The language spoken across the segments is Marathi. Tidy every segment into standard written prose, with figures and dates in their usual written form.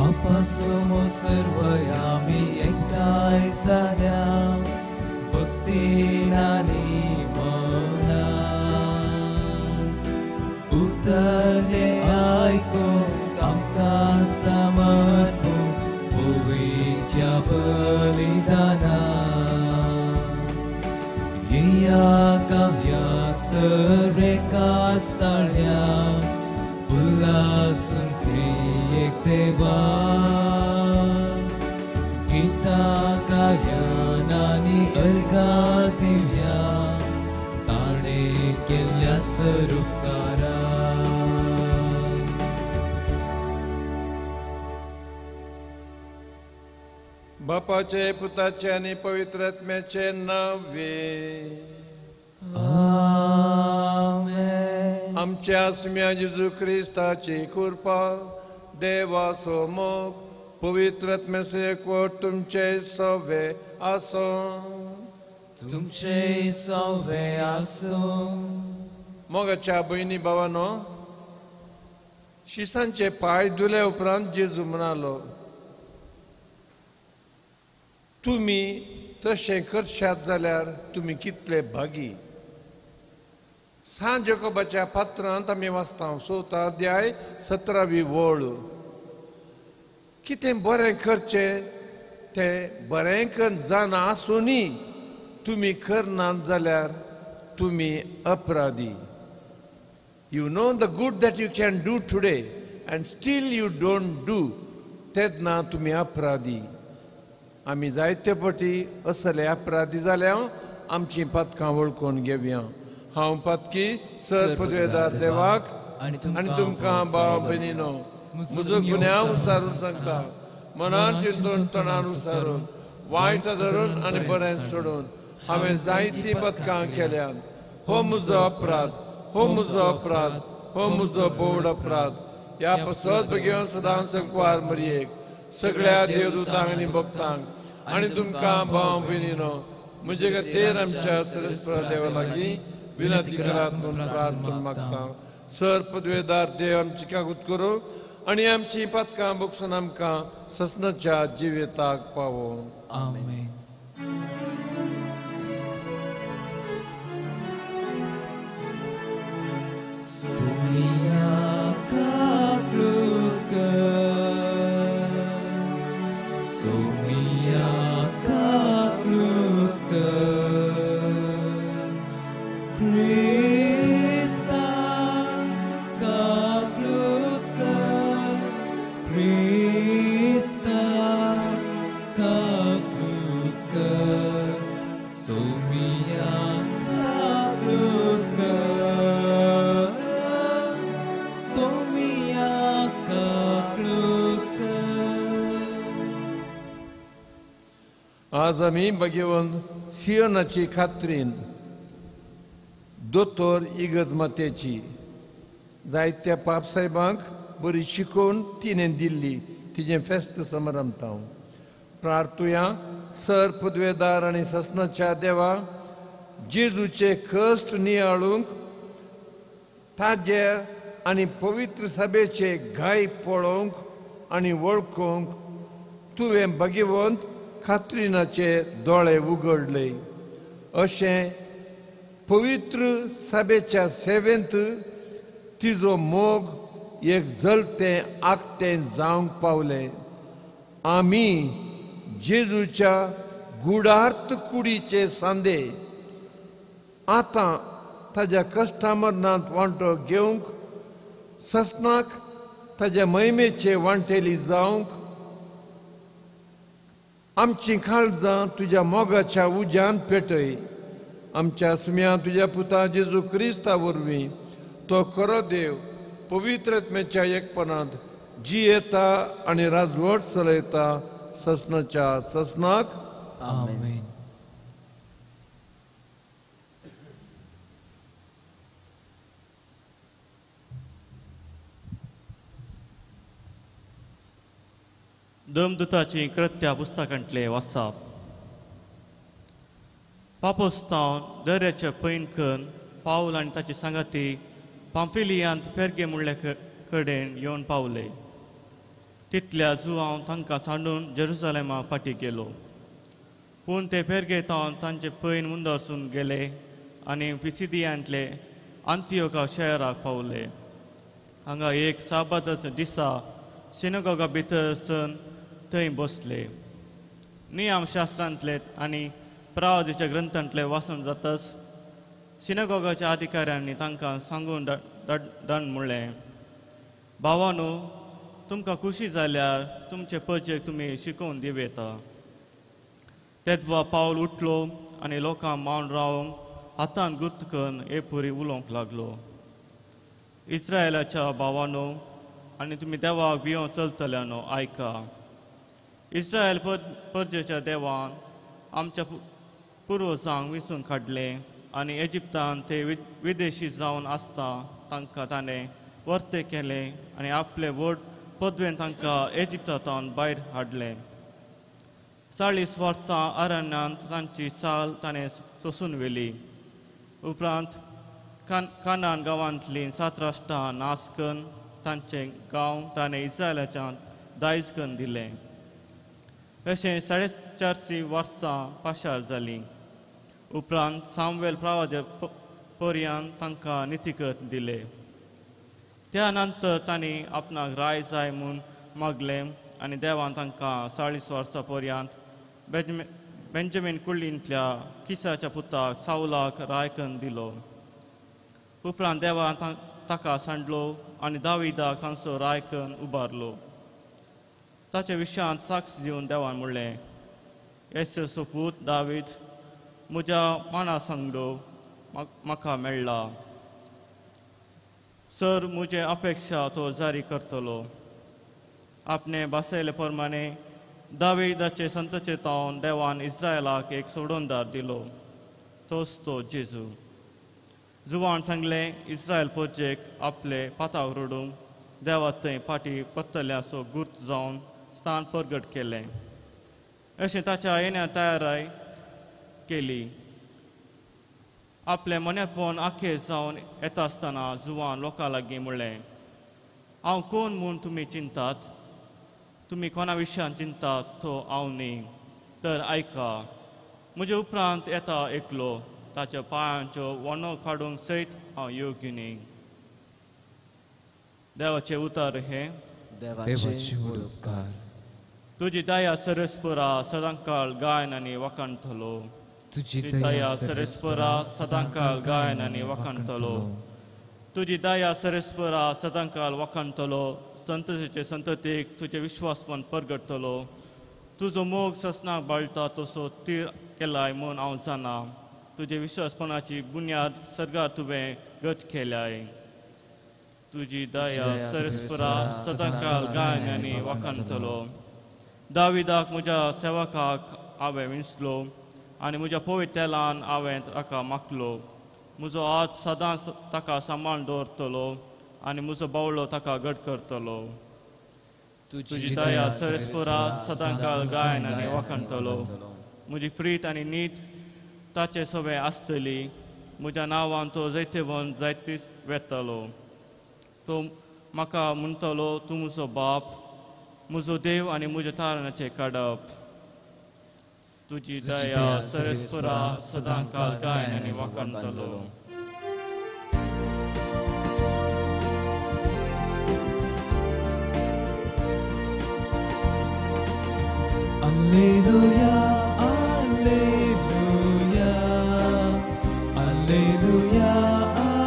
समो सर्वयामी एकटाय जाल्या भक्तीन आनी मनान उतरले आयकूंक आमकां समर्पू पवित्र बलिदानान येया काव्या सरेकास्ताळ्या उल्हासून त्रिएक देवा गीता गायन आनी अर्घां दिव्या ताणे केल्ल्या सरुपकारान बापाचे पुताचे आनी पवित्र आत्म्याचे नावे आमेन. आमच्या आस्म्या जेजू क्रिस्ताची कृपा देवाचो मोग पवित्र आत्म्याचो एकवट तुमचे सवे आसो तुमचे सवे आसो. मोगाच्या भयणी भावांनो, शिसांचे पाय धुले उपरांत जेजू म्हणालो, तुमी तशें करशात जाल्यार तुमी कितले भागी. सांत जोकोबाच्या पात्रांत आमी वाचता 6 अध्याय 17वी वळ. कितें बरें करचें तें बरें जाणा आसुनी तुमी करनात जाल्यार तुमी अपराधी. You know the good that you can do today and still you don't do, तेन्ना तुमी अपराधी. आमी जायते फावटी असले अपराधी जाल्या आमची पदकां वळखून घेवया. हांव पदकी सर पदवेदार देवाक आनी तुमकां भाव भयणीनो म्हजो गुन्यांव विचारून सांगता. मनान चिंतून तोंडान विचारून वायट धरून आनी बरें सोडून हांवें जायतीं पदकां केल्यात. हो म्हजो अपराध, हो म्हजो अपराध, हो म्हजो बोड अपराध. ह्या पसत बेगीन सदां संकवार मरयेक सगळ्या देवदूतांक आनी भक्तांक आनी तुमकां भाव भयणीनो म्हजे खातीर आमच्या सरस्वती देवा लागीं विनंती करात म्हणून प्रार्थना मागता. सर पदवेदार देव आमची कागूत करूं आनी आमची पदकां बगसून आमकां ससनाच्या जिविताक पावो. आमेन. सुमिया काकलूत कर, सुमिया काकलूत कर, Krista काकलूत कर, Krista काकलूत कर, सुमिया काकलूत कर, सुमिया काकलूत कर. आज आमी भगवंत सियोनाची खात्रीन दोतोर इगज मातेची जायत्या पापसाहेबांक बरी शिकोवन तिणें दिल्ली तिजें फेस्त समारंभ हांव प्रार्थुया. सर पदवेदार आनी ससनाच्या देवा जेजूचे कश्ट नियाळूंक ताजे आनी पवित्र सभेचे घाय पळोवंक आनी वळखूंक तुवें भगवंत खात्रीनाचे दोळे उगडले. अशें पवित्र सभेच्या सेवेंत तिजो मोग एक जळतें आकटें जावंक पावलें. आमी जेजूच्या गुडार्थ कुडीचे सांदे आतां ताज्या कश्टा मरणांत वांटो घेवंक ससनाक ताज्या महिमेचे वांटेली जावंक आमची काळजां तुज्या मोगाच्या उज्यान पेटय. आमच्या सुम्या तुज्या पुता जेजू क्रिस्ता वरवीं तो खरो देव पवित्र आत्म्याच्या एकपणांत जियेता आनी राजवट चलयता ससनाच्या ससनाक. आमेन. देवदूताची कृत्या पुस्तकांतले वाचप. पापोस्तावन दर्याच्या पैनकन पावल आनी ताची सांगाती पांफिलियांत पेर्गे म्हणले कडेन येवन पावले. तितल्या जुवांव तांकां सांडून जेरुसलेमाक फाटीं गेलो. पूण ते पेरगेतावन तांचे पयन मुंदरसून गेले आनी पिसिदियांतले अंतियोका शहराक पावले. हांगा एक साबाताच्या दिसा सिनगोगा भितर सण थंय बसले. नियम शास्त्रांतले आनी प्रवादीच्या ग्रंथांतले वाचन जाताच सिनगोगाच्या अधिकाऱ्यांनी तांकां सांगून दंड म्हणलें, भावांनो, तुमकां खुशी जाल्यार तुमचे पर्जेक तुमी शिकोवन दिवेता. तेदवा पावल उठलो आनी लोकांक मावन रावंक हातान गुर्त करून एपुरी उलोवंक लागलो. इस्रायलाच्या भावांनो आनी तुमी देवाक भियोन चलतल्यानो आयका. इस्रायल पर्जेच्या देवान आमच्या पुर्वजांक विसून काडले आनी इजिप्तान ते विदेशी जावन आसता तांकां ताणें वर्ते केले आनी आपले व्हड पदवेन तांकां इजिप्तांतल्यान भायर हाडले. 40 वर्सां अरण्यांत तांची साल ताणें सोंसून व्हेली. उपरांत कानान गांवांतलीं 7 राष्ट्रां नास करून तांचे गांव ताणें इस्रायलाच्या दायज करून दिले. अशें 450 वर्सां पाशार जालीं. उपरांत सामुएल प्रवादी पर्यंत तांकां नितिकत दिले. त्या नंतर तांणी आपणाक राय जाय म्हूण मागलें आनी देवान तांकां 40 वर्सां पर्यंत बेंजमीन कुळींतल्या किसाच्या पुताक सावलाक राय करून दिलो. उपरांत देवान ताका सांडलो आनी दाविदाक तांचो राय करून उबारलो. ताच्या विशयांत साक्ष दिवन देवान म्हणलें, येसेचो पूत दावीद म्हज्या मना सांगडो म्हाका मेळ्ळा. सर म्हजे अपेक्षा तो जारी करतलो. आपणे बसयले प्रमाणे दाविदाचे संतचेतावन देवान इस्रायलाक एक सोडोनदार दिलो, तोच तो जेजू. जुवान सांगलें इस्रायल पर्जेक आपले पाताक रोडूंक देवा थंय फाटीं परतल्याचो गुर्त जावन स्थान परगट केलें. अशें ताच्या येण्या तयाराय केली. आपले मनेपण आखे जावन येता आसतना जुवान लोकां लागीं म्हणलें, हांव कोण म्हूण तुमी चिंतात? तुमी कोणा विशयान चिंतात तो हांव न्ही. तर आयका, म्हजे उपरांत येता एकलो, ताच्या पांयांच्यो वणो काडूंक सयत हांव योग्य न्ही. देवाचे उतर हे देवाचे उपकार. तुजी दया सरस्परा सदांकाळ गायन आनी वखणतलो. तुजी दया सरस्परा सदांकाळ गायन आनी वखणतलो. तुजी दया सरस्परा सदांकाळ वखणतलो. संततेचे संततेक तुजे विश्वासपण परगडतलो. तुजो मोग ससनाक बाळटा तसो तीर केलाय म्हूण हांव जाणा. तुजे विश्वासपणाची बुन्याद सर्गार तुवें गच केल्याय. तुजी दया सरस्परा सदांकाळ गायन आनी वखणतलो. दाविदाक म्हज्या सेवकाक हांवें विंचलो आनी म्हज्या पवित्रेलान हांवें ताका मागलो. म्हजो हात सदांच ताका सांबाळून दवरतलो आनी म्हजो बावलो ताका घट करतलो. तुजी दया सरस्परा सदांकाळ गायन आनी वखणतलो. म्हजी प्रीत आनी नीत ताचे सवे आसतली. म्हज्या नांवान तो जैतेवन जायतीच वेतलो. तो म्हाका म्हणटलो, तूं म्हजो बाप, म्हजो देव आनी म्हज्या तारणाचें काडप. तुजी दया सरस्परा सदांकाळ गायन आनी वखणतलो. Alleluia, alleluia, alleluia,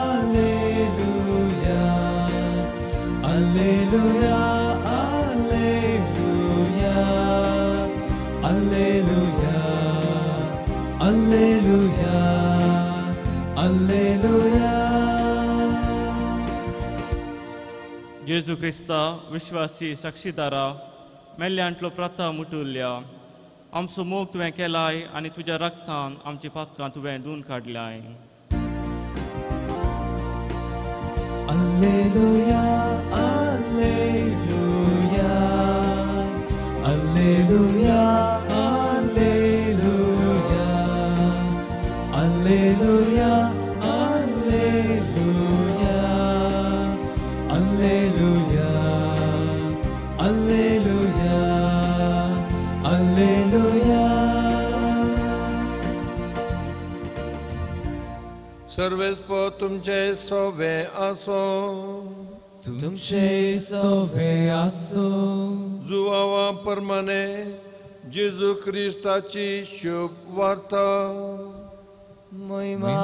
alleluia, alleluia, alleluia, alleluia, alleluia, alleluia. जेजू क्रिस्ता विश्वासी साक्षीदारा, मेल्ल्यांतलो प्रथा मुटुल्ल्या. आमचो मोग तुवें केलाय आनी तुज्या रक्तान आमची पातकां तुवें धुवन काडल्याय. Alleluia, alleluia, alleluia, alleluia, alleluia, alleluia, alleluia, alleluia. सर्वेस्प तुमचे सोवे असो तुमचे सोवे आसो जुवावा प्रमाणे जेजू क्रिस्ताची शुभ वार्ता महिमा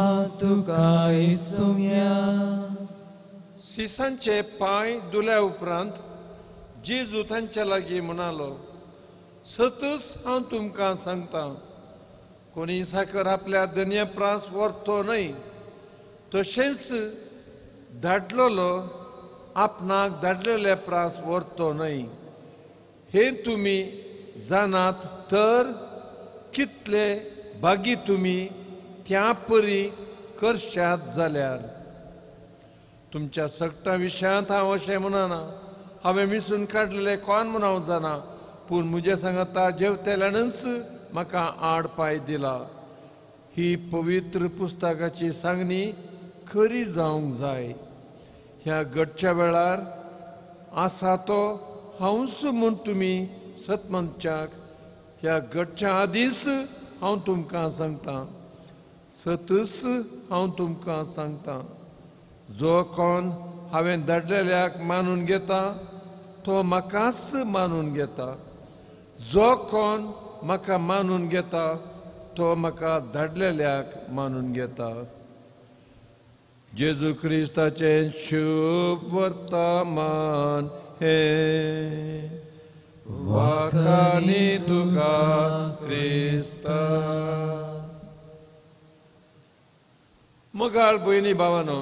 तुका येसुया सिसांचे पाय धुल्या उपरांत जेजू तांच्या लागीं म्हणालो, सतूच हांव तुमकां सांगता, कोणी साकर आपल्या धन्यप्रास व्हरतो न्हय, तशेंच धाडलेलो आपणाक धाडलेले प्रास व्हरतो न्हय. हे तुमी जाणात तर कितले भागी तुमी त्या परी करशात जाल्यार. तुमच्या सक्ता विशयांत हांव अशें म्हणना, हांवें मिसून काडलेले कोण म्हूण हांव जाणा, पूण म्हजे सांगता जेवतेल्यानच म्हाका आड पाय दिला. ही पवित्र पुस्तकाची सांगणी खरी जावंक जाय. ह्या घडच्या वेळार आसा तो हांवच म्हूण तुमी सतमंचाक ह्या घडच्या आदींच हांव तुमकां सांगता, सतच हांव तुमकां सांगता, जो कोण हांवें धाडलेल्याक मानून घेता तो म्हाकाच मानून घेता. जो कोण म्हाका मानून घेता तो म्हाका धाडलेल्याक मानून घेता. जेजू क्रिस्ताचे शुभ वर्तमान हे वाखाणी तुका क्रिस्ता. मोगाळ भयणी भावानो,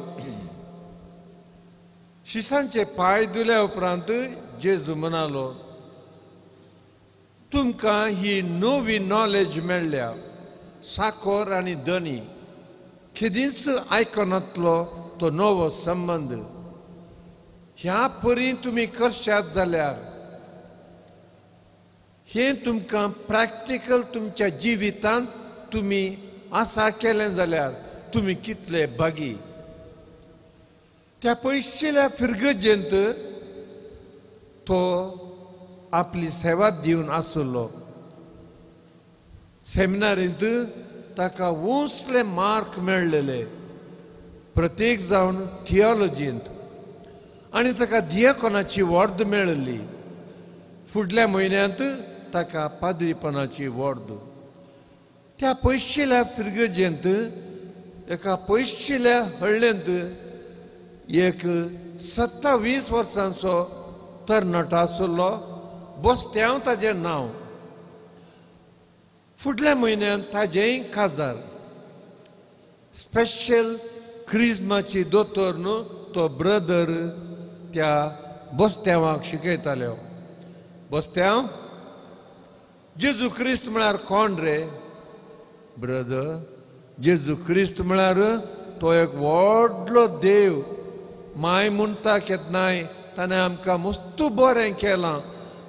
शिसांचे पाय धुल्या उपरांत जेजू म्हणालो, तुमकां ही नवी नॉलेज मेळ्ळ्या, साखर आनी दनी केदींच आयकनातलो तो नवो संबंध. ह्या परी तुमी करशात जाल्यार हे तुमकां प्रॅक्टिकल तुमच्या जिवितांत तुमी आसा केलें जाल्यार तुमी कितले भागी. त्या पयशेल्या फिरगजेंत तो आपली सेवा दिवन आसलो. सेमिनारींत ताका उसले मार्क मेळ्ळेले, प्रत्येक जावन थियोलॉजींत, आनी ताका दियेकोनाची वर्द मेळ्ळी. फुडल्या म्हयन्यांत ताका पाद्रीपणाची वर्द. त्या पयशेल्या फिरगजेंत एका पयशेल्या हळ्ळेंत एक 27 वर्सांचो तरणाटो आसलो, बस्त्यांव ताचें नांव. फुडल्या म्हयन्यांत ताजेंय काजार. स्पेशल क्रिस्माची दोतोर न्हू तो ब्रदर त्या बस्त्यांवाक शिकयतालो. बस्त्यांव, जेजू क्रिस्त म्हळ्यार कोण रे? ब्रदर, जेजू क्रिस्त म्हळ्यार तो एक व्हडलो देव. माय म्हणटा केन्नाय ताणें आमकां मस्त बरें केलां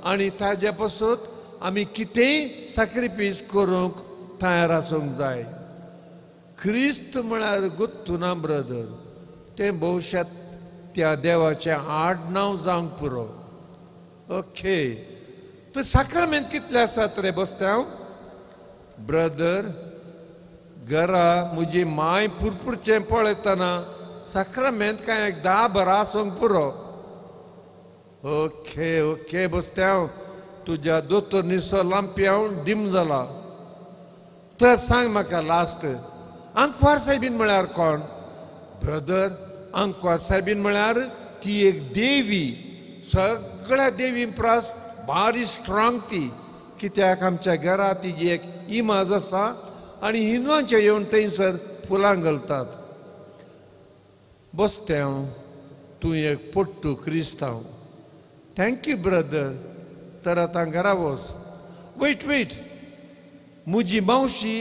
आनी ताजे पासून आमी कितेंय सॅक्रिफायस करूंक तयार आसूंक जाय. क्रिस्त म्हळ्यार गुत्तू ना ब्रदर, तें भविश्यांत त्या देवाचें आडनांव जावंक पुरो. ओके, तर साक्रामेंत कितले आसात रे बस्त्यांव? ब्रदर, घरा म्हजी माय पुरपुरचें पळयतना साक्रामेंत काय 10-12 आसूंक पुरो. ओके ओके बस्त्यांव, तुज्या दोतोर निसो लांप्याव डिम जाला. तर सांग म्हाका लास्ट, आंकवार सायबीन म्हळ्यार कोण? ब्रदर, आंकवार सायबीन म्हळ्यार ती एक देवी. सगळ्या देवी प्रास बारी स्ट्रॉंग ती, कित्याक आमच्या घरा तिजी एक इमाज आसा आनी हिंदुवांचे येवन थंयसर फुलां घालतात. बस्त्यांव, तूं एक पोट्टू क्रिस्तांव. Thank you brother. तर आतां घरा वच. वेट, म्हजी मावशी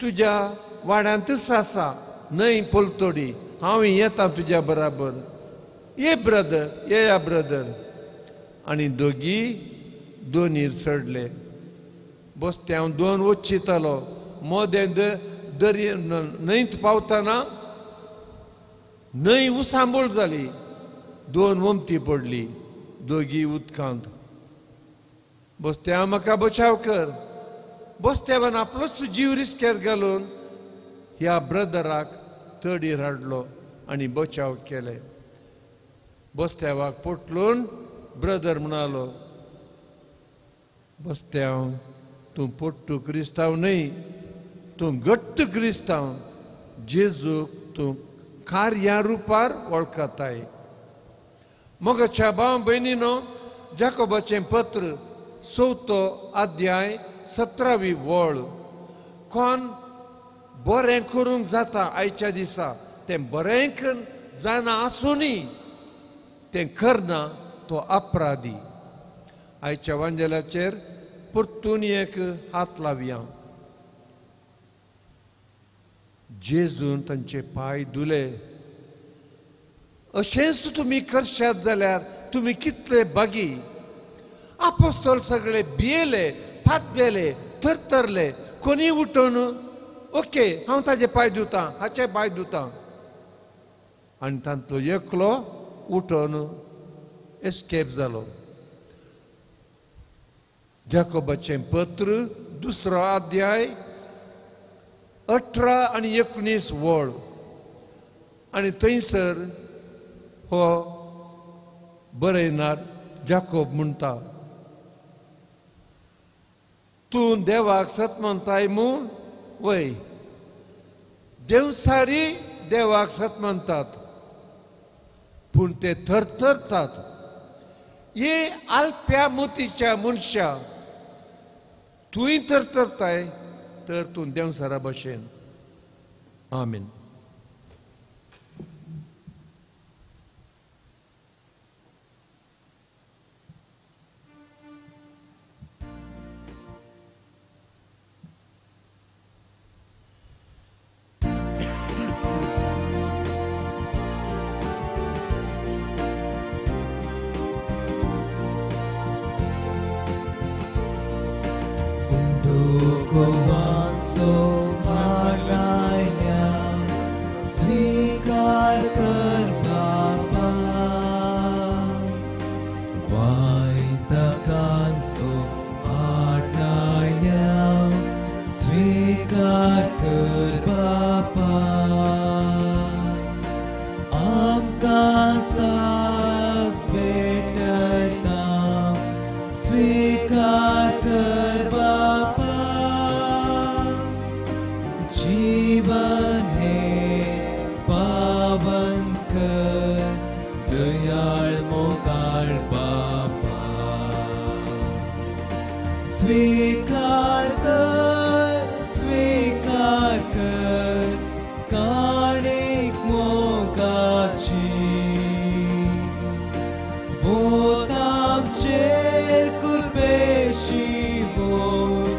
तुज्या वाड्यांतच आसा, न्हय पोलतोडी. हांव येतां तुज्या बराबर. ये ब्रदर, येया ब्रदर. आनी दोनीर चडले. बस्त्यांव 2 वच्चितालो. मोदें दर्या न्हंयत पावतना न्हंय उसांबूळ जाली. 2 वमती पडली, दोगी उदकांत. बस्त्यांव, म्हाका बचाव कर. बस्त्यावान आपलोच जीव रिस्क्यार घालून ह्या ब्रदराक तडीर हाडलो आनी बचाव केले. बस्त्यावाक पोटलून ब्रदर म्हणालो, बस्त्याव तूं पोट्टू क्रिस्तांव न्हय, तूं घट्ट क्रिस्तांव. जेजूक तूं कार्या रुपार वळखताय. मोगाच्या भाव भयणीनो, जाकोबाचें पत्र 4 अध्याय 17वी वळ. कोण बरें करूंक जाता आयच्या दिसा तें बरें जाना आसुनी तें करना तो अपराधी. आयच्या वांजेलाचेर परतून एक हात लावया. जेजून तांचे पाय धुले. अशेंच तुमी करशात जाल्यार तुमी कितले बागी. आपोस्तोल सगळे भियेले, फाद्देले, थरथरले. कोणी उठोन ओके हांव ताजे पाय धुतां, हाचे पाय धुतां. आनी तांतलो एकलो उठोन एस्केप जालो. जाकोबाचें पत्र 2 अध्याय 18 आनी 19 वळ. आनी थंयसर हो बरयणार जाकोब म्हणटा, तूं देवाक सत म्हणटाय म्हूण वय. देवसारी देवाक सत म्हणटात, पूण ते थरथरतात. ये अल्प्या मोतीच्या मनशा, तूंय थरथरताय तर तूं देवसारा भशेन. आमीन. स्वीकार कर बाबा, वायतकांचो आडनाया स्वीकार कर बाबा. आमकां साज भेटता स्वीकार कर बाबा. जीवन हे पावन कर, दयाळ मोगाळ बाबा. स्वीकार कर काणीक मोगाची. बोत आमचेर कुर्बेशी बोत,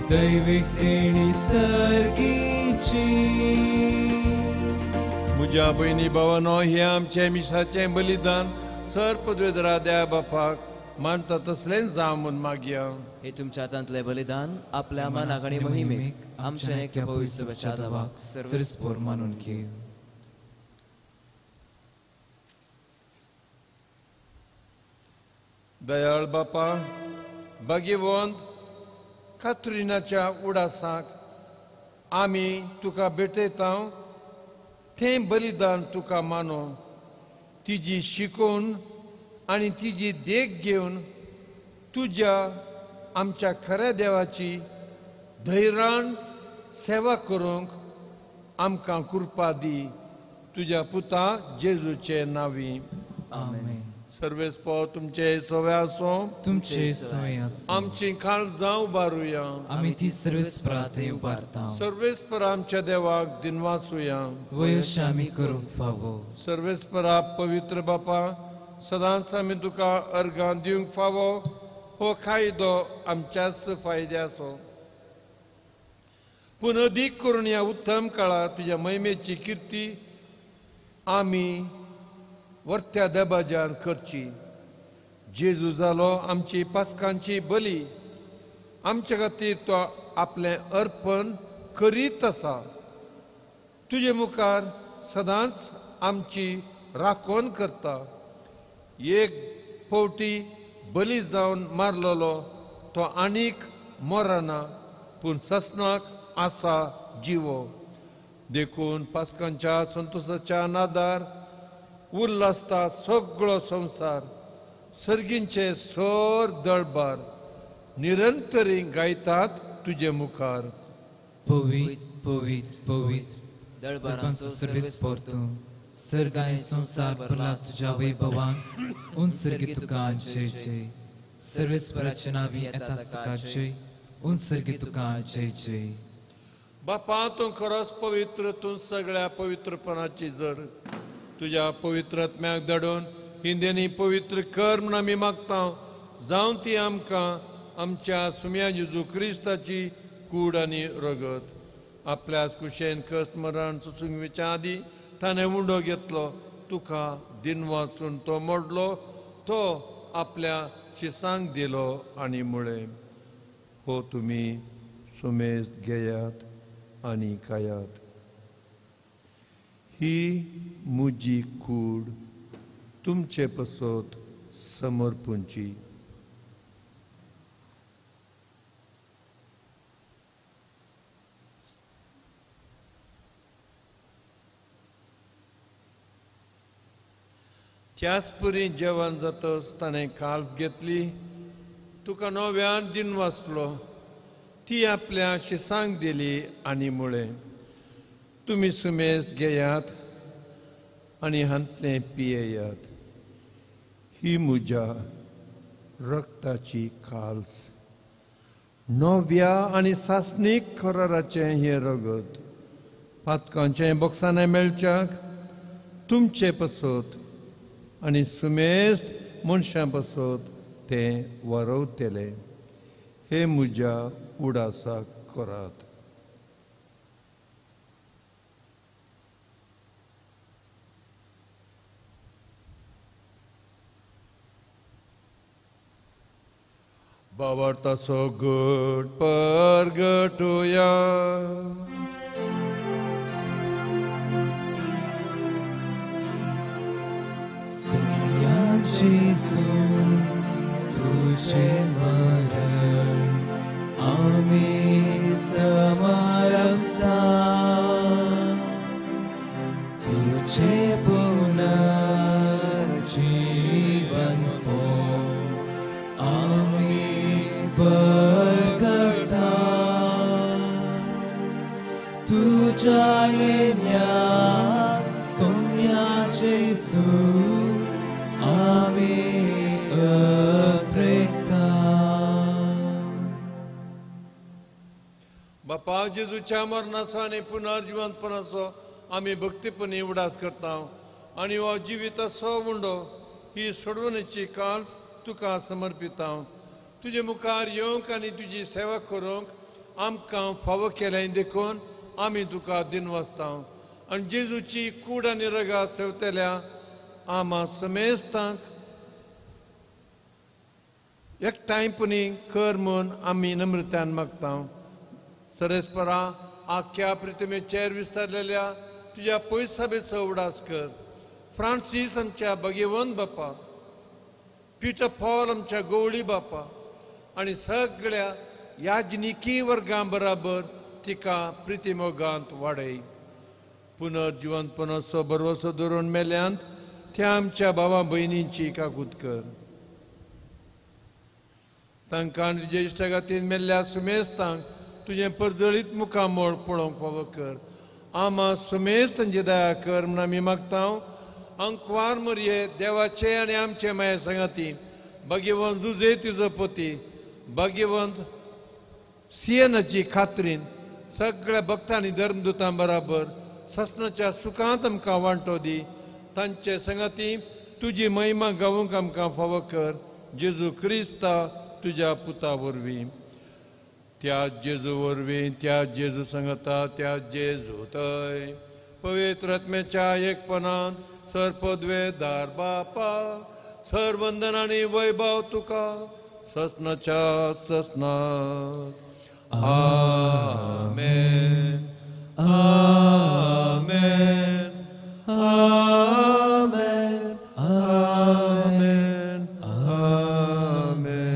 दैवीक देणी सर्गीची. म्हज्या भयणी भावांनो, हे आमचें मिसाचें बलिदान सर्पद्वेदरा देवा बापाक मानता तसलेंच जावं म्हूण मागया. हे तुमच्या हातांतलें बलिदान आपल्या मनाक आनी मोहिमेक आमच्या नेक्या पवित्र बचावाक सर्वस्पोर मानून घे. दयाळ बापा, भाग्यवंत कात्रिनाच्या उडासाक आमी तुका भेटयता. तें बलिदान तुका मानो, तिजी शिकून आनी तिजी देख घेवन तुज्या आमच्या खऱ्या देवाची धैर्यान सेवा करूंक आमकां कृपा दी. तुज्या पुता जेजूचे नांवी. आमेन. सर्वेस्पो तुमचे सोवे आसूं. तुमचे सोय आसूं. आमची काळजां उबारुया. आमी ती सर्वेस्परांत उबारता. सर्वेस्पर आमच्या देवाक दिनवासुया. वयश आमी करूंक फावो. सर्वेस्परा पवित्र बापा, सदांच आमी तुका अर्गां दिवंक फावो. हो कायदो आमच्याच फायद्याचो. पूण अदीक करून ह्या उत्तम काळात तुज्या महिमेची किर्ती आमी वर्त्या दबाज्यान करची. जेजू जालो आमची पासकांची बली. आमचे खातीर तो आपलें अर्पण करीत आसा. तुजे मुखार सदांच आमची राखण करता. एक फावटी बली जावन मारलेलो तो आनीक मरना, पूण ससनाक आसा जिवो. देखून पास्कांच्या संतोषाच्या नादार उल्हासता सगळो संसार सर्गींचे सर दळबार निरंतरी गायतात तुझे मुखार. Păuit, păuit, păuit, दळबारांचो Sarves portu, सर्गाय संसार भरला तुझ्या वैभवान, उन्सर्गी तुका जय जय. सर्वेस्पराचे नावी येताच तुका जय, उन्सर्गी तुका जय जय. बापा तूं खरोच पवित्र, तूं सगळ्या पवित्रपणाची जर तुझ्या पवित्र आत्म्याक धाडून हिंदेनी पवित्र कर म्हूण आमी मागता. जावं ती आमकां आमच्या सुम्या जेजू क्रिस्ताची कूड आनी रगत. आपल्याच कुशेन कश्ट मरण सुसुंगेच्या आदी ताणें उंडो घेतलो. तुका दिन वाचून तो मोडलो, तो आपल्या शिसांक दिलो आनी मुळे. हो तुमी सुमेस्त घेयात आनी खायात. ही म्हजी कूड तुमचे पसत समर्पूंची. त्याच परी जेवण जातच ताणें काल्स घेतली. तुका नव्यान दिन वाचलो, ती आपल्या शिसांक दिली आनी मुळे. तुमी सुमेस्त घेयात आनी हांतलें पियेयात. ही म्हज्या रक्ताची काल्स, नव्या आनी सासणीक कराराचें हें रगत. पातकांचें बोक्सांनी मेळच्याक तुमचे पसत आनी सुमेस्त मनशां पसत तें वारवतले. हे म्हज्या उडासाक करात. भावार्थाचो घट परगटुया. जेजू तुझे मरण आम्ही समारंभता. तुझे पुनर्जीवन हो आम्ही परगटा. तुझ्या येण्याक सोम्या जेजू आम्ही अत्रेकता. बापा जेजूच्या मरणाचो आनी पुनर्जिवंतपणाचो आमी भक्तीपणी उडास करता. आनी हो जिविताचो उंडो ही सोडवणेची काल्स तुका समर्पिता. तुजे मुखार येवंक आनी तुजी सेवा करूंक आमकां फावो केलें देखून आमी तुका दिन वाचता. आनी जेजूची कूड आनी रगात सेवतल्या आमा समेस्तांक एकठांयपणी कर म्हूण आमी नम्रतान मागता. सरेस्परा आख्या प्रितमेचेर विस्तारलेल्या तुज्या पयस सभेचो उडास कर. फ्रांसीस आमच्या भगिवंत बापा, पिटर पॉल आमच्या गवळी बापा आनी सगळ्या याजनिकी वर्गां बराबर तिका प्रितिमोगांत वाडय. पुनर्जिवंतपणाचो भरवसो धरून मेल्यांत त्या आमच्या भावा भयणींची काकूत कर. तांकां तुजे इश्टागातीन मेल्ल्या सुमेस्तांक तुजें परजळीत मुखामोळ पळोवंक फावो कर. आमा सुमेस्त तांची दया कर म्हूण आमी मागता. अंकवार मरये देवाचे आनी आमचे माये संगाती भाग्यवंत जुजे तुजो पती, भाग्यवंत सियनाची खात्रीन सगळ्या भक्तांनी धर्मदुतां बराबर ससनाच्या सुखांत आमकां वांटो दी. तांचे संगती तुजी महिमा गावूंक आमकां फावो कर. जेजू क्रिस्ता तुज्या पुता वरवीं. त्या जेजू वरवीं, त्या जेजू संगता, त्या जेजू थंय पवित्र आत्म्याच्या एकपणांत सरपदवेदार बापा सर्वंदन आनी वैभव तुका ससनाच्या ससनात. आमेन. आमेन. आमेन. आमेन. आमेन.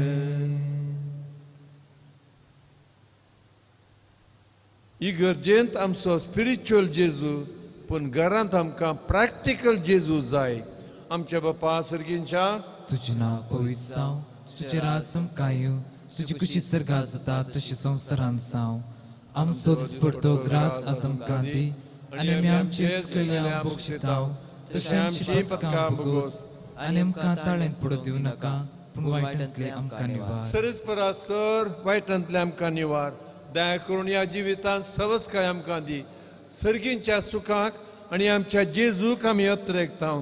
इगर्जेंत आमचो स्पिरिच्युअल जेजू पूण घरांत आमकां प्रॅक्टिकल जेजू जाय. आमच्या बापा सर्गींच्या तुझें नांव पवित्र जावं, तुजें राज समकाय येवं, तुजी कुशी सर्गात जाता तशी संवसारांत जावं. आमचो दिसपडटो ग्रास आज आमकां दी, आनी आमी आमची चुकलेल्यांक बक्षितांव, तशें आमची पथकां भोगोस, आनी आमकां ताळेंत पडूं दिवं नाका, पूण वायटांतले आमकां निवार. सरस्परा सर वायटांतले आमकां निवार. दया करून ह्या जिवितांत सवस्काय आमकां दी. सर्गींच्या सुखाक आनी आमच्या जेजूक आमी अत्रेकतांव.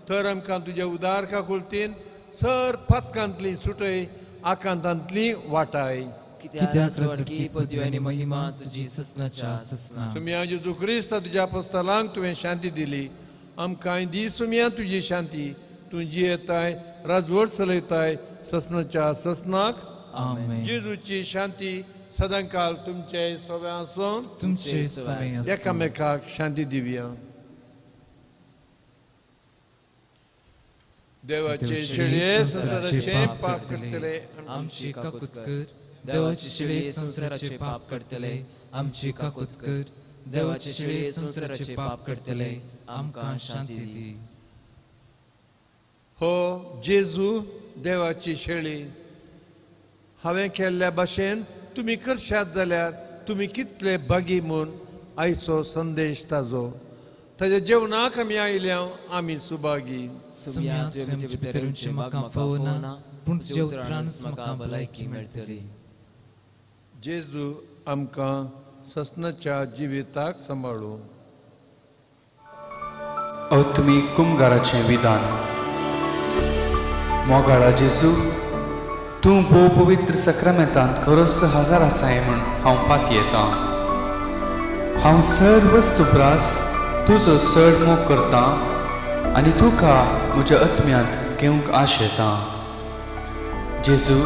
तर आमकां तुज्या उदार काकुलतीन सर पथकांतली सुटय, आकांतांतली वाटाय. कित्याक स्वर्गी पदवी आनी महिमा तुजी ससनाच्या ससना. सुम्या जेजू क्रिस्त तुज्या अपोस्तलांक तुवें शांती दिली. आमकांय दी सुम्या तुजी शांती. तूं जियेताय, राजवट चलयताय ससनाच्या ससनाक. आमेन. जेजूची शांती सदांकाल तुमचे सोबे आसूं. तुमचे सवय आसूं. एकामेकाक शांती दिवया. देवाचे शेळये संसाराचे पाप करतले आमची काकूत कर. देवाचे शेळये संसाराचे पाप करतले आमची काकूत कर. देवाचे शेळये संसाराचे पाप करतले आमकां शांती दी. हो जेजू देवाची शेळी, हांवें केल्ल्या भाशेन तुमी करशात जाल्यार तुमी कितले बागी म्हूण आयचो संदेश ताजो. ताज्या जेवणाक आमी आयल्या आमी सुभागी. सुम्या तुवें भितरूनचें म्हाका फावना, पूण तुज्या उतरांच म्हाका भलायकी मेळटली. जेजू आमकां ससनाच्या जिविताक सांबाळूं. औत्मीक कुमगाराचें विधान. मोगाळा जेजू, तूं भोव पवित्र सक्रामेंतांत खरोच हजर आसाय म्हूण हांव पाती येतां. हांव सर्व वस्तुप्रास तुजो चड मोग करतां आनी तुका म्हज्या आत्म्यांत घेवंक आशेतां. जेजू,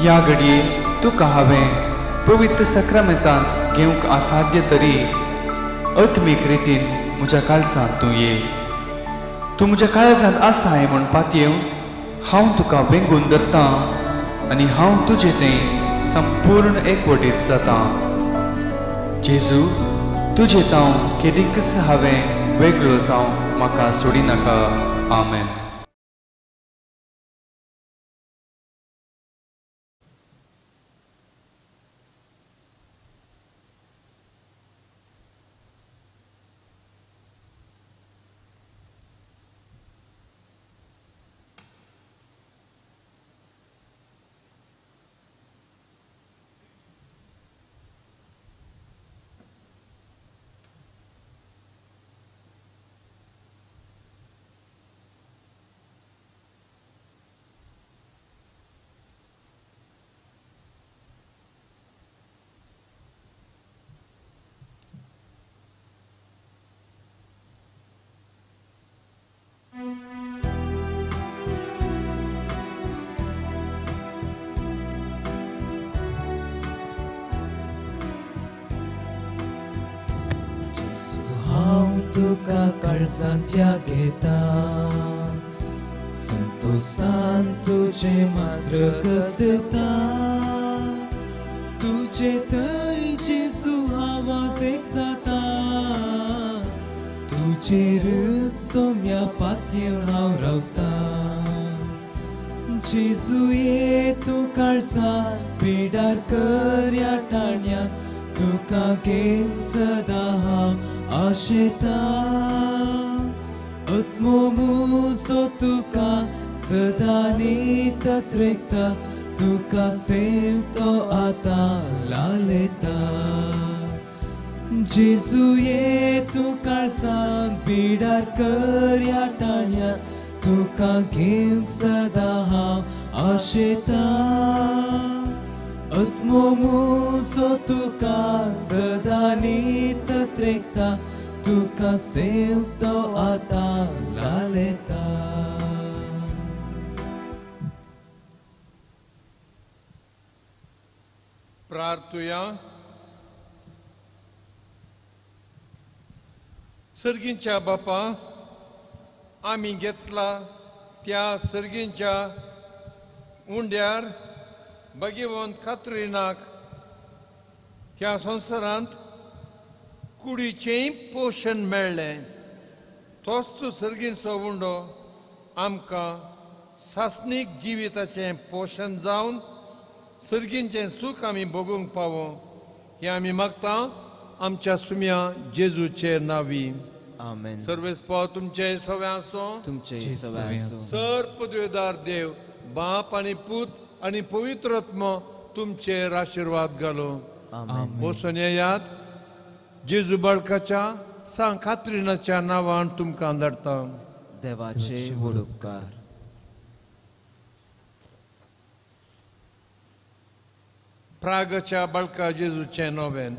ह्या घडये तुका हांवें पवित्र सक्रामेंतांत घेवंक असाध्य तरी आत्मीक रितीन म्हज्या काळजांत तूं ये. तूं म्हज्या काळजांत आसाय म्हूण पातयेव हांव तुका वेंगून धरतां आनी हांव तुजें तें संपूर्ण एकवटीत जातां. जेजू, तुजें तांव केदींकच हांवें वेगळो जावं म्हाका सोडिनाका. आमेन. तुका काळजांत घेता, संतोषान तुझे माजर गजता. तुझे थंय जेजू आवाज एक जाता, तुजेर सोम्या पातयेवन हांव रावता. जेजू ये तूं काळजांत पिडार कर ह्या टाणयाक, तुका घेवंक सदां हांव आशेता. आत्मो मुजो तुका सदां नीतत रेखता, तुका सेवतो आतां लालेता. जेजू ये तूं काळजांत पिडार कर ह्या टाणयाक, तुका घेवंक सदां हांव आशेता. आत्मो मुजो तुका सदां नीतत रेखता, तुका सेवतो आतां लालेता. प्रार्थुया. सर्गींच्या बापा, आमी घेतला त्या सर्गींच्या उंड्यार भगवंत कातरिनाक ह्या संवसारांत कुडीचेंय पोशण मेळ्ळें तोच सर्गीचो उंडो आमकां सासणीक जिविताचें पोशण जावन सर्गींचें सूख आमी भोगूंक पावो हें आमी मागता आमच्या सुम्या जेजूचे नांवी. आमेन. सर्वेस्पो तुमचे सवे आसूं. तुमचे सवे आसूं. सर पदवेदार देव बाप आनी पूत आनी पवित्र आत्मो तुमचेर आशिर्वाद घालूं. आमेन. वचून येयात. जेजू बाळकाच्या सांग कात्रिनाच्या नांवान तुमकां धाडटा. देवाचे व्हड उपकार. प्रागाच्या बाळका जेजूचें नोवेन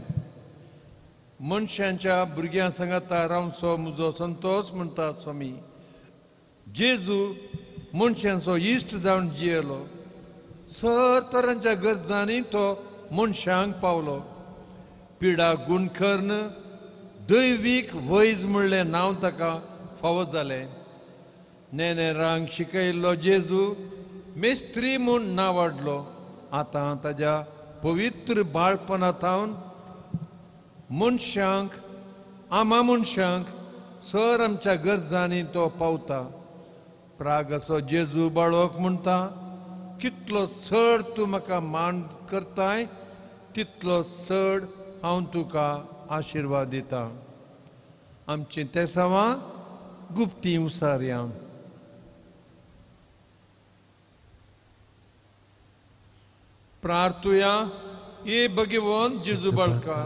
मनशांच्या भुरग्यां सांगाता रावचो म्हजो संतोश म्हणटा स्वामी. जेजू मनशांचो इश्ट जावन जियेलो. सर तरांच्या गरजांनी तो मनशांक पावलो. पिडा गुणकर्न दैवीक वैज म्हणलें नांव ताका फावो जालें. नेनेरांक शिकयल्लो जेजू मेस्त्री म्हूण नांव वाडलो. आतां ताच्या पवित्र बाळपणांतावन मनशांक मनशांक सर आमच्या गरजांनी तो पावता. प्रागाचो जेजू बाळोक म्हणटा कितलो चड तूं म्हाका मान करताय तितलो चड हांव तुका आशिर्वाद दितां. आमची तेसावां गुप्ती उसारया. प्रार्थुया. ये भगवंत जेजू बाळका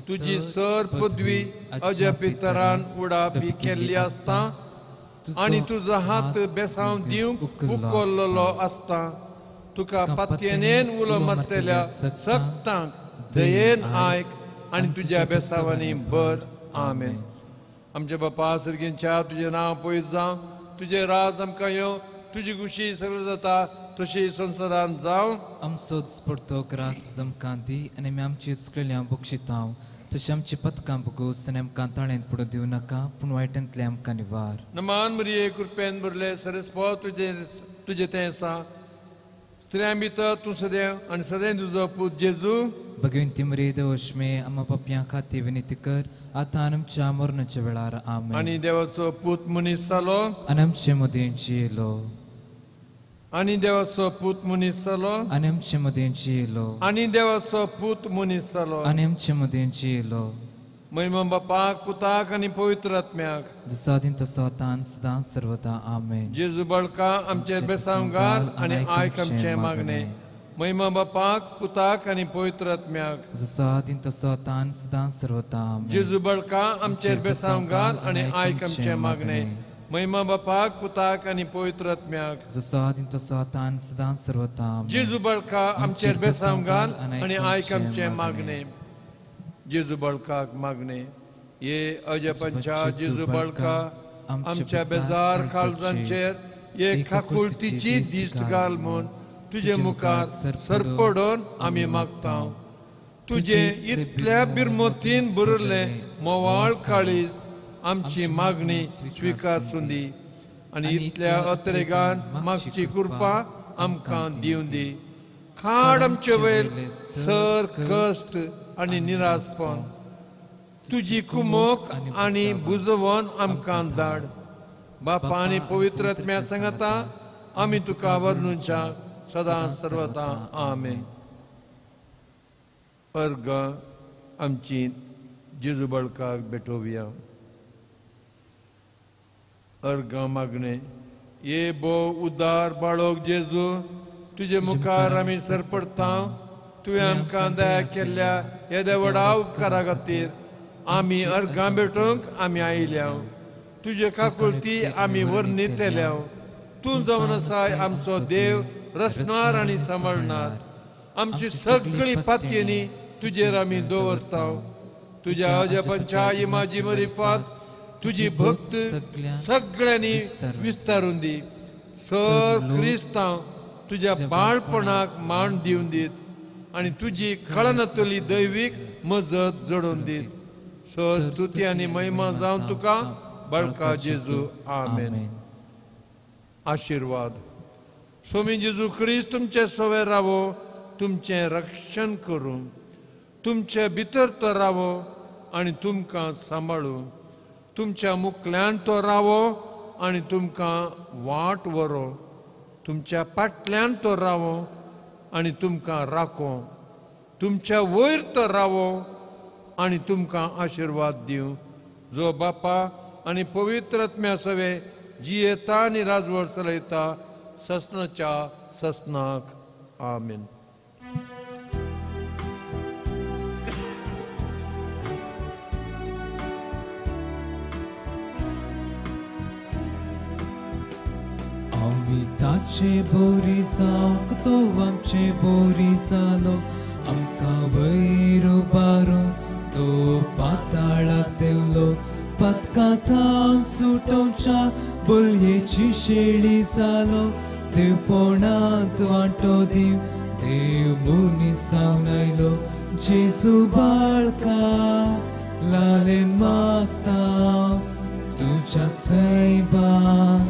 तुजी सर पदवी अजय पितरान उडापी केल्ली आसता आनी तुजो हात बेसांव दिवंक उखल्लो आसता. तुका पातयेनेन उलो मारतेल्या सक्तांक दयेन आयक आनी तुज्या बेसावांनी भर. आमेन. आमच्या बापा सर्गींच्या तुजें नांव पयत जावं. तुजें राज आमकां येवं. तुजी खुशी सगळें जाता तशी संवसारांत जावं. आमचो दिसपडतो ग्रास आमकां दी आनी आमी आमची चुकलेल्या बक्षितांव तशें आमची पथकां बगूस आनी आमकां ताळेंत पडूं दिवं नाका पूण वायटांतले आमकां निवार. नमान मरिये कृपेन भरले सरस्पो तुजें तें आसा. स्त्रियां भितर तूं सदैव आनी सदैव तुजो पूत जेजू. भगवंती मरी देवश्मे आम्हा पप्यां खातीर विनंती कर आतां आनी आमच्या मरणाच्या वेळार. आमेन. आनी देवाचो पूत मनीस जालो. आनी आमचे मदींची येयलो. आनी देवाचो पूत मनीस जालो. आनी आमचे मदींची येयलो. आनी देवाचो पूत मनीस जालो. आनी आमचे मदींची येयलो. महिमा बापाक पुताक आनी पवित्र आत्म्याक जसो आदीं तसो आतां सदां सर्वदा. आमेन. जेजू बाळका आमचेर बेसांव घाल आनी आयक आमचें मागणें. महिमा बापाक पुताक आनी पवित्र आत्म्याक जसो आदीं तसो आतां सदां सर्वदा. आमेन. जेजू बाळका आमचेर बेसांव घाल आनी आयक आमचें मागणें. महिमा बापाक पुताक आनी पवित्र आत्म्याक जसो आदीं तसो आतां सदां सर्वदा. आमेन. जेजू बाळका आमचेर बेसांव घाल आनी आयक आमचें मागणें. जेजू बाळकाक मागणें. ये अजपांच्या जेजू बाळका आमच्या बेजार काळजांचेर एक खाकुळतीची दिश्ट घाल म्हूण तुजे मुखार सरपडोन आमी मागता. तुजे इतल्या बिरमोतीन बरयल्लें मोवाळ काळीज आमची मागणी स्विकारूं दी आनी इतल्या अत्रेगान मागची कृपा आमकां दिवं दी. खाड आमचे वयर सर कश्ट आनी निरासपण तुजी कुमोक आनी बुजवण आमकां धाड. बापा आनी पवित्र आत्म्या सांगता आमी तुका वर्णुच्या सदां सर्वदा. आमेन. अर्ग आमची जेजू बाळकाक भेटोवया. अर्गां मागणें. ये बो उदार बाळोक जेजू तुजे मुखार आमी सरपडटा. तुवें आमकां दया केल्ल्या येद्या व्हडा उपकारा खातीर आमी अर्गां भेटोवंक आमी आयल्या. तुजे काकुळती आमी वर्णितल्या. तूं जावन आसाय आमचो देव रचणार आनी सांबाळणार. आमची सगळी पातयेनी तुजेर आमी दवरता. तुज्या अजपांच्या इमाजी मरिफात तुजी भक्त सगळ्यांनी विस्तारून दी. सर क्रिस्तांव तुज्या बाळपणाक मान दिवन दीत आनी तुजी कळनातली दैवीक मजत जोडून दीत. सर स्तुती आनी महिमा जावं तुका बाळका जेजू. आमेन. आशिर्वाद. स्वामी जेजू क्रिस्त तुमचे सवे रावो. तुमचें रक्षण करूं. तुमचे भितर तो रावो आनी तुमकां सांबाळूं. तुमच्या मुखल्यान तो रावो आनी तुमकां वाट व्हरो. तुमच्या फाटल्यान तो रावो आनी तुमकां राखो. तुमच्या वयर तो रावो आनी तुमकां आशिर्वाद दिवं. जो बापा आनी पवित्र आत्म्या सवे जी येता आनी राजवळ चलयता ससनाच्या ससनाक. आमीन. आमी ताचे बोरी जावंक तो आमचे बोरी जालो. आमकां वयर उबारून तो पाताळाक देवलो. पथकांत सुटोवच्या बोलयेची शेळी जालो. देवपणांत वांटो दिव देव मनीस जावन आयलो. जेजू बाळका लालेन मागता तुज्या सैबान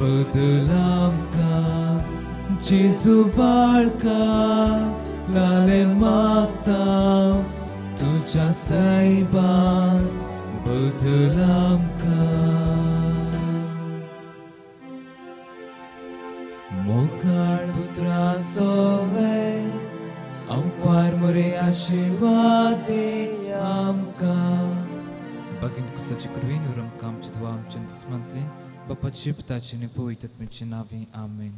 बदल आमकां. जेजू बाळका लालेन मागता तुज्या सैबान बदल आमकां. मोगाळ पुत्रा सोवे आमकां मोरे आशिर्वाद दे आमकां. Bagin ku sa chikruin uram kam chidwa am chantas mantlin bapat shipta chine poitat mit chinavi. Amen.